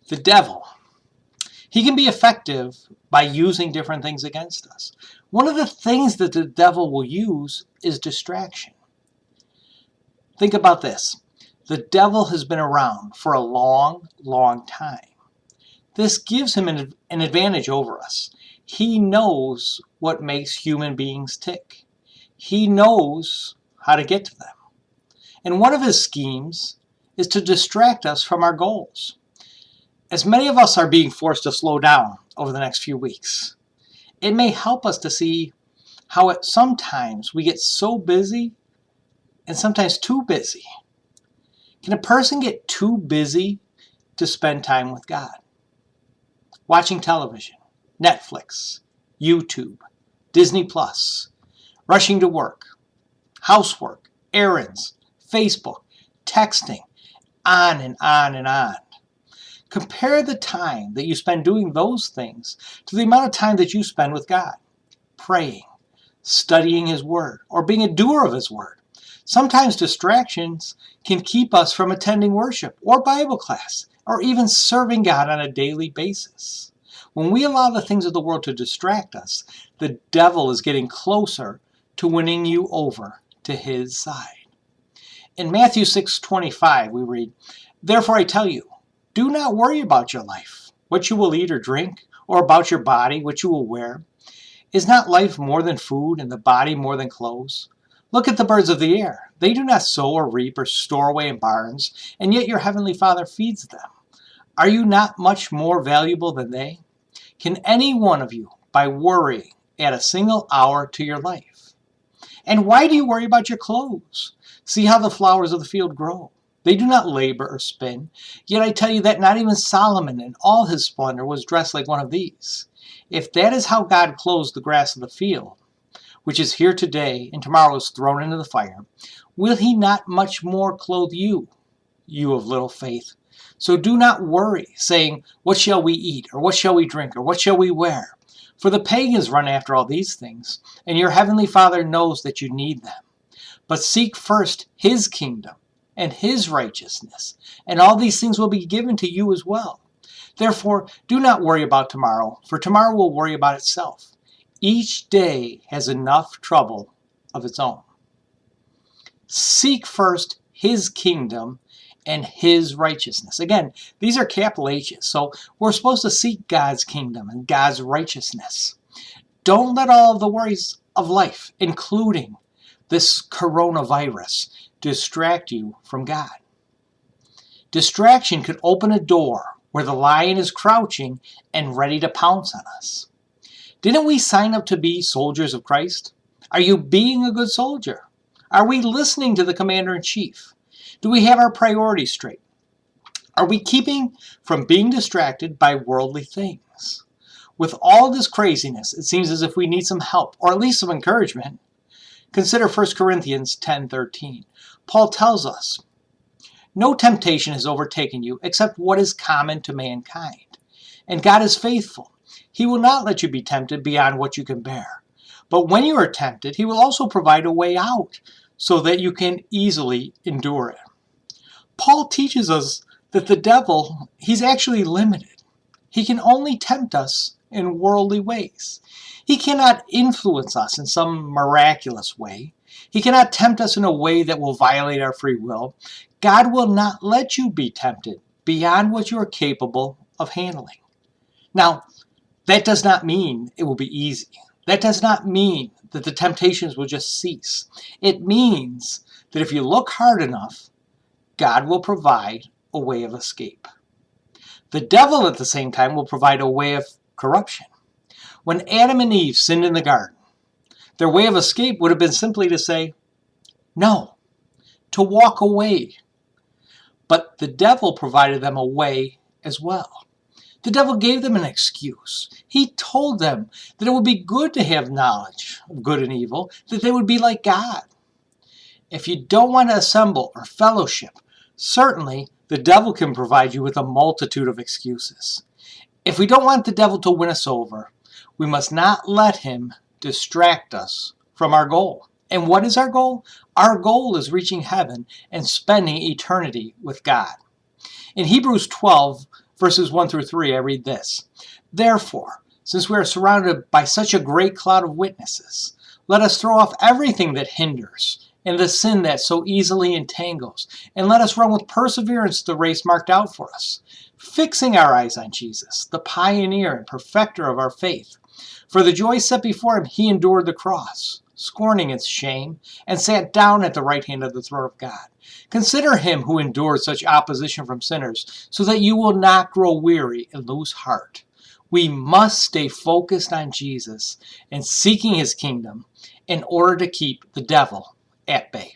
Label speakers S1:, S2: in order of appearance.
S1: The devil. He can be effective by using different things against us. One of the things that the devil will use is distraction. Think about this. The devil has been around for a long, long time. This gives him an advantage over us. He knows what makes human beings tick. He knows how to get to them. And one of his schemes is to distract us from our goals. As many of us are being forced to slow down over the next few weeks, it may help us to see how sometimes we get so busy and sometimes too busy. Can a person get too busy to spend time with God? Watching television, Netflix, YouTube, Disney Plus, rushing to work, housework, errands, Facebook, texting, on and on and on. Compare the time that you spend doing those things to the amount of time that you spend with God, praying, studying His Word, or being a doer of His Word. Sometimes distractions can keep us from attending worship or Bible class, or even serving God on a daily basis. When we allow the things of the world to distract us, the devil is getting closer to winning you over to his side. In Matthew 6:25, we read, "Therefore I tell you, do not worry about your life, what you will eat or drink, or about your body, what you will wear. Is not life more than food, and the body more than clothes? Look at the birds of the air. They do not sow or reap or store away in barns, and yet your heavenly Father feeds them. Are you not much more valuable than they? Can any one of you, by worrying, add a single hour to your life? And why do you worry about your clothes? See how the flowers of the field grow. They do not labor or spin. Yet I tell you that not even Solomon in all his splendor was dressed like one of these. If that is how God clothes the grass of the field, which is here today and tomorrow is thrown into the fire, will He not much more clothe you, you of little faith? So do not worry, saying, what shall we eat, or what shall we drink, or what shall we wear? For the pagans run after all these things, and your heavenly Father knows that you need them. But seek first His kingdom and His righteousness, and all these things will be given to you as well. Therefore, do not worry about tomorrow, for tomorrow will worry about itself. Each day has enough trouble of its own. Seek first His kingdom and His righteousness. Again, these are capital H's, so we're supposed to seek God's kingdom and God's righteousness. Don't let all of the worries of life, including this coronavirus, distract you from God. Distraction could open a door where the lion is crouching and ready to pounce on us. Didn't we sign up to be soldiers of Christ? Are you being a good soldier? Are we listening to the commander-in-chief? Do we have our priorities straight? Are we keeping from being distracted by worldly things? With all this craziness, it seems as if we need some help, or at least some encouragement. Consider 1 Corinthians 10:13. Paul tells us, no temptation has overtaken you except what is common to mankind. And God is faithful. He will not let you be tempted beyond what you can bear. But when you are tempted, He will also provide a way out so that you can easily endure it. Paul teaches us that the devil, he's actually limited. He can only tempt us in worldly ways. He cannot influence us in some miraculous way. He cannot tempt us in a way that will violate our free will. God will not let you be tempted beyond what you are capable of handling. Now, that does not mean it will be easy. That does not mean that the temptations will just cease. It means that if you look hard enough, God will provide a way of escape. The devil, at the same time, will provide a way of corruption. When Adam and Eve sinned in the garden, their way of escape would have been simply to say, no, to walk away. But the devil provided them a way as well. The devil gave them an excuse. He told them that it would be good to have knowledge of good and evil, that they would be like God. If you don't want to assemble or fellowship, certainly the devil can provide you with a multitude of excuses. If we don't want the devil to win us over, we must not let him distract us from our goal. And what is our goal? Our goal is reaching heaven and spending eternity with God. In Hebrews 12, Verses 1 through 3, I read this. Therefore, since we are surrounded by such a great cloud of witnesses, let us throw off everything that hinders and the sin that so easily entangles, and let us run with perseverance the race marked out for us, fixing our eyes on Jesus, the pioneer and perfecter of our faith. For the joy set before him, he endured the cross, scorning its shame, and sat down at the right hand of the throne of God. Consider him who endured such opposition from sinners, so that you will not grow weary and lose heart. We must stay focused on Jesus and seeking his kingdom in order to keep the devil at bay.